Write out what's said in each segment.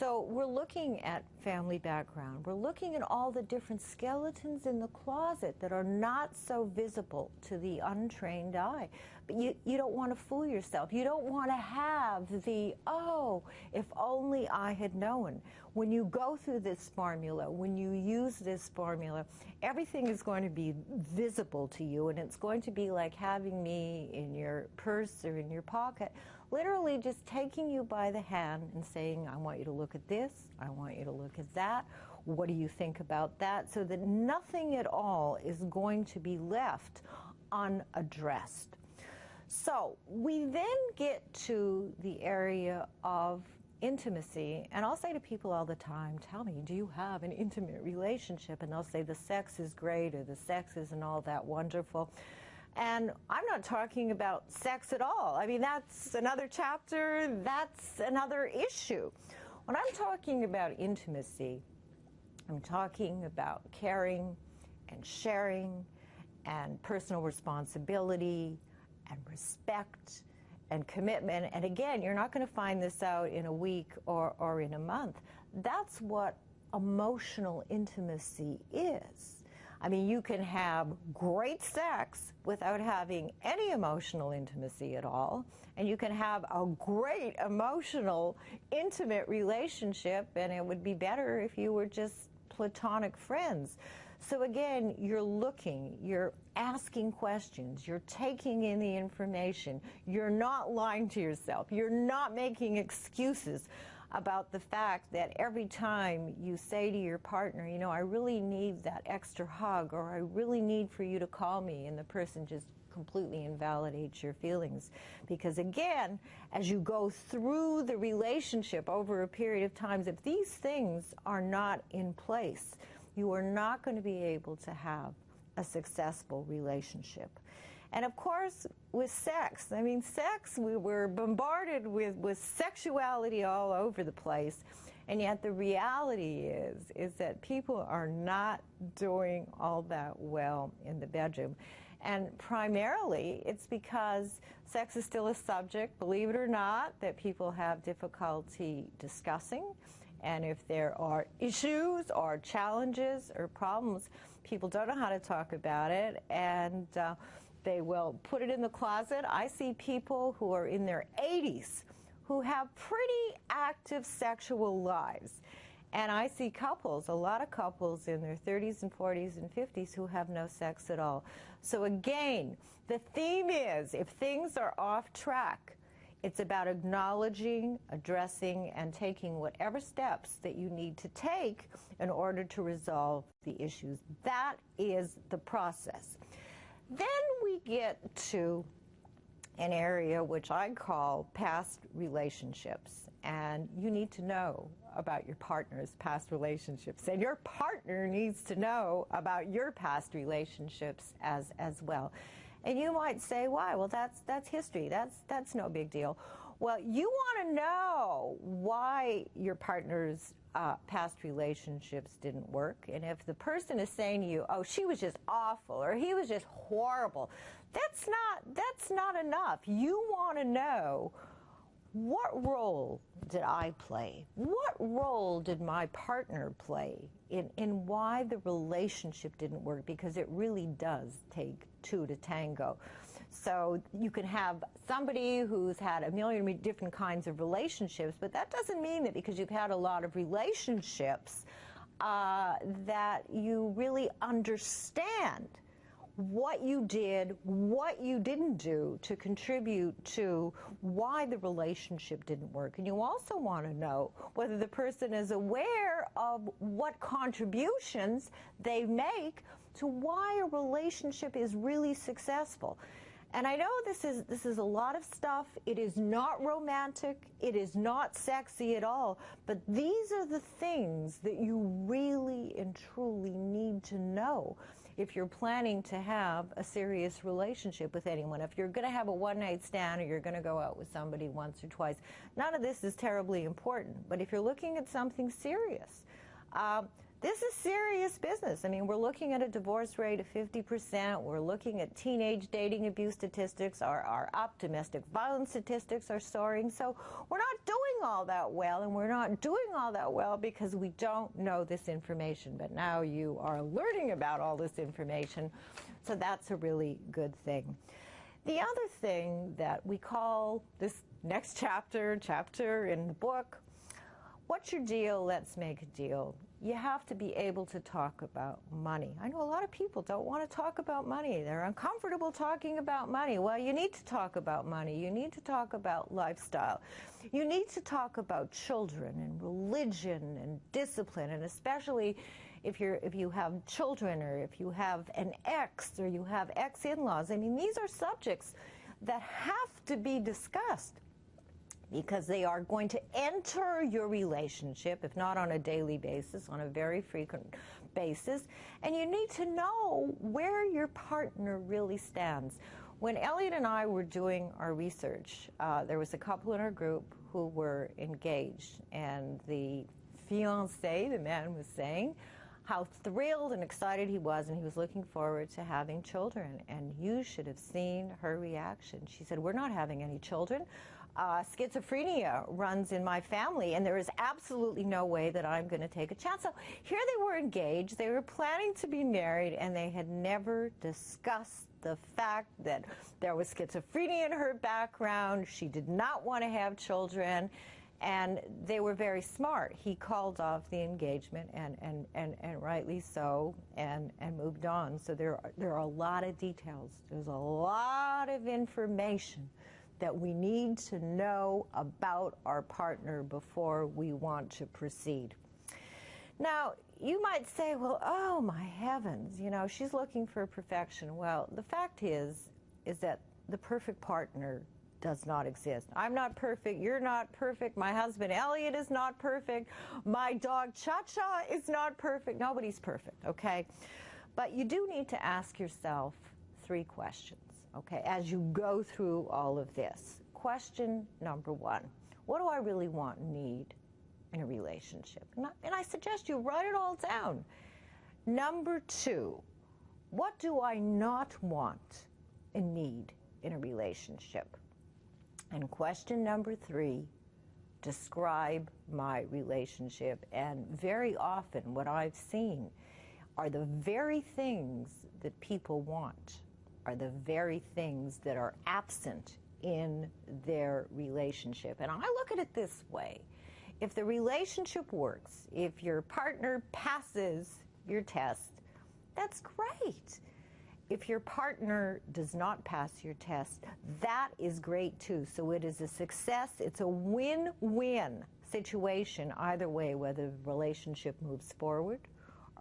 So we're looking at family background. We're looking at all the different skeletons in the closet that are not so visible to the untrained eye. But you don't want to fool yourself. You don't want to have the, oh, if only I had known. When you go through this formula, when you use this formula, everything is going to be visible to you, and it's going to be like having me in your purse or in your pocket, literally just taking you by the hand and saying, I want you to look at this, I want you to look at that, what do you think about that, so that nothing at all is going to be left unaddressed. So we then get to the area of intimacy, and I'll say to people all the time, tell me, do you have an intimate relationship? And they'll say the sex is great or the sex isn't all that wonderful. And I'm not talking about sex at all. I mean, that's another chapter, that's another issue. When I'm talking about intimacy, I'm talking about caring and sharing and personal responsibility and respect and commitment. And again, you're not going to find this out in a week or in a month. That's what emotional intimacy is. I mean, you can have great sex without having any emotional intimacy at all, and you can have a great emotional, intimate relationship, and it would be better if you were just platonic friends. So again, you're looking, you're asking questions, you're taking in the information, you're not lying to yourself, you're not making excuses about the fact that every time you say to your partner, you know, I really need that extra hug, or I really need for you to call me, and the person just completely invalidates your feelings. Because again, as you go through the relationship over a period of time, if these things are not in place, you are not going to be able to have a successful relationship. And of course, with sex, I mean, sex, we were bombarded with sexuality all over the place, and yet the reality is that people are not doing all that well in the bedroom. And primarily, it's because sex is still a subject, believe it or not, that people have difficulty discussing. And if there are issues or challenges or problems, people don't know how to talk about it, and they will put it in the closet. I see people who are in their 80s who have pretty active sexual lives. And I see couples, a lot of couples in their 30s and 40s and 50s who have no sex at all. So again, the theme is, if things are off track, it's about acknowledging, addressing, and taking whatever steps that you need to take in order to resolve the issues. That is the process. Then we get to an area which I call past relationships, and you need to know about your partner's past relationships, and your partner needs to know about your past relationships as well. And you might say, why? Well, that's history. That's no big deal. Well, you want to know why your partner's past relationships didn't work. And if the person is saying to you, oh, she was just awful, or he was just horrible, that's not enough. You want to know, what role did I play? What role did my partner play in why the relationship didn't work? Because it really does take two to tango. So you can have somebody who's had a million different kinds of relationships, but that doesn't mean that because you've had a lot of relationships that you really understand what you did, what you didn't do to contribute to why the relationship didn't work. And you also want to know whether the person is aware of what contributions they make to why a relationship is really successful. And I know this is a lot of stuff. It is not romantic. It is not sexy at all. But these are the things that you really and truly need to know if you're planning to have a serious relationship with anyone. If you're going to have a one-night stand, or you're going to go out with somebody once or twice, none of this is terribly important. But if you're looking at something serious, this is serious business. I mean, we're looking at a divorce rate of 50%. We're looking at teenage dating abuse statistics. Our domestic violence statistics are soaring. So we're not doing all that well, and we're not doing all that well because we don't know this information. But now you are learning about all this information, so that's a really good thing. The other thing that we call this next chapter in the book, what's your deal? Let's make a deal. You have to be able to talk about money. I know a lot of people don't want to talk about money. They're uncomfortable talking about money. Well, you need to talk about money. You need to talk about lifestyle. You need to talk about children and religion and discipline, and especially if you have children, or if you have an ex, or you have ex-in-laws. I mean, these are subjects that have to be discussed, because they are going to enter your relationship, if not on a daily basis, on a very frequent basis, and you need to know where your partner really stands. When Elliot and I were doing our research, there was a couple in our group who were engaged, and the fiancé, the man, was saying how thrilled and excited he was, and he was looking forward to having children, and you should have seen her reaction. She said, "We're not having any children. Schizophrenia runs in my family, and there is absolutely no way that I'm going to take a chance." So here they were engaged, they were planning to be married, and they had never discussed the fact that there was schizophrenia in her background. She did not want to have children, and they were very smart. He called off the engagement, and rightly so, and moved on. So there are a lot of details. There's a lot of information that we need to know about our partner before we want to proceed. Now, you might say, well, oh my heavens, you know, she's looking for perfection. Well, the fact is that the perfect partner does not exist. I'm not perfect, you're not perfect, my husband Elliot is not perfect, my dog Cha-Cha is not perfect, nobody's perfect, okay? But you do need to ask yourself 3 questions. Okay, as you go through all of this. Question number 1, what do I really want and need in a relationship? And I suggest you write it all down. Number 2, what do I not want and need in a relationship? And question number 3, describe my relationship. And very often what I've seen are the very things that people want are the very things that are absent in their relationship. And I look at it this way. If the relationship works, if your partner passes your test, that's great. If your partner does not pass your test, that is great too. So it is a success. It's a win-win situation either way, whether the relationship moves forward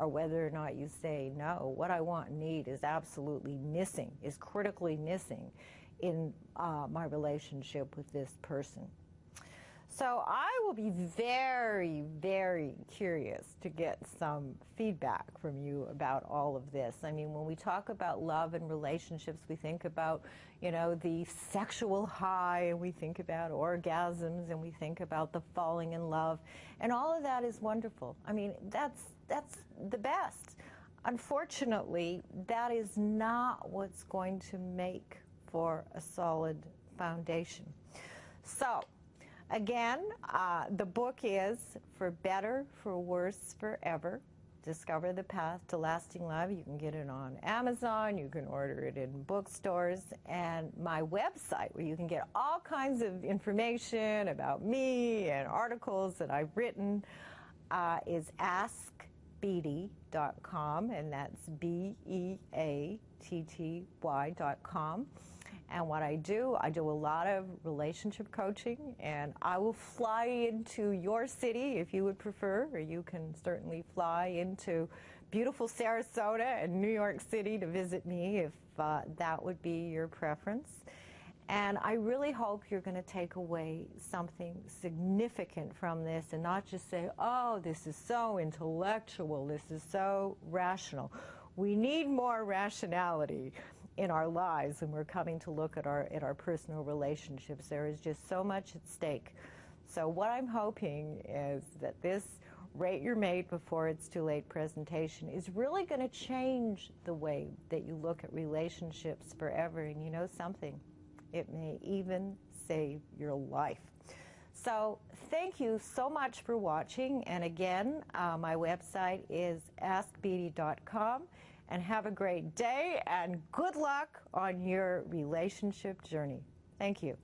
or whether or not you say, no, what I want and need is absolutely missing, is critically missing in my relationship with this person. So I will be very, very curious to get some feedback from you about all of this. I mean, when we talk about love and relationships, we think about, you know, the sexual high, and we think about orgasms, and we think about the falling in love, and all of that is wonderful. I mean, that's the best. Unfortunately, that is not what's going to make for a solid foundation. So, again, the book is For Better, For Worse, Forever. Discover the Path to Lasting Love. You can get it on Amazon. You can order it in bookstores. And my website, where you can get all kinds of information about me and articles that I've written, is askbeatty.com, and that's BEATTY.com. And what I do a lot of relationship coaching, and I will fly into your city if you would prefer, or you can certainly fly into beautiful Sarasota and New York City to visit me if that would be your preference. And I really hope you're going to take away something significant from this and not just say, oh, this is so intellectual, this is so rational. We need more rationality in our lives when we're coming to look at our personal relationships. There is just so much at stake. So what I'm hoping is that this Rate Your Mate Before It's Too Late presentation is really going to change the way that you look at relationships forever. And you know something? It may even save your life. So thank you so much for watching. And again, my website is askbeatty.com. And have a great day and good luck on your relationship journey. Thank you.